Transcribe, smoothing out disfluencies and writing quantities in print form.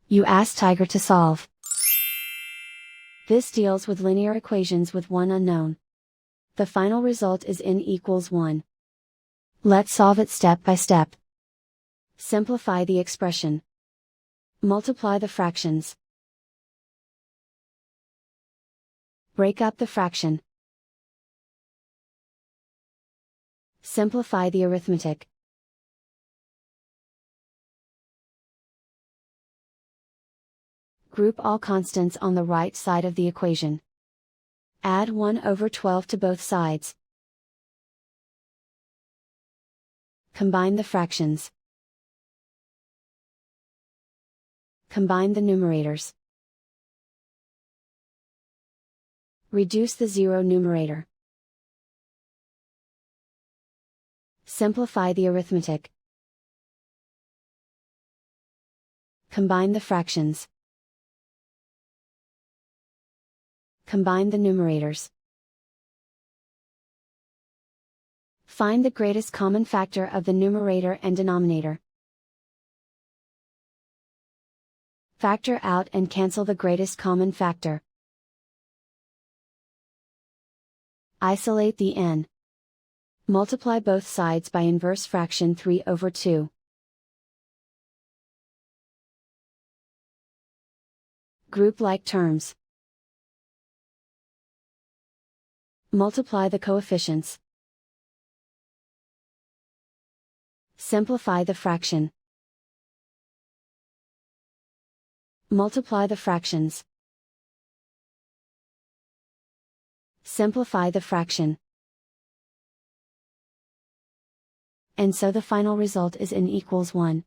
You ask Tiger to solve. This deals with linear equations with one unknown. The final result is n equals 1. Let's solve it step by step. Simplify the expression. Multiply the fractions. Break up the fraction. Simplify the arithmetic. Group all constants on the right side of the equation. Add 1/12 to both sides. Combine the fractions. Combine the numerators. Reduce the zero numerator. Simplify the arithmetic. Combine the fractions. Combine the numerators. Find the greatest common factor of the numerator and denominator. Factor out and cancel the greatest common factor. Isolate the n. Multiply both sides by inverse fraction 3/2. Group like terms. Multiply the coefficients. Simplify the fraction. Multiply the fractions. Simplify the fraction. And so the final result is n equals 1.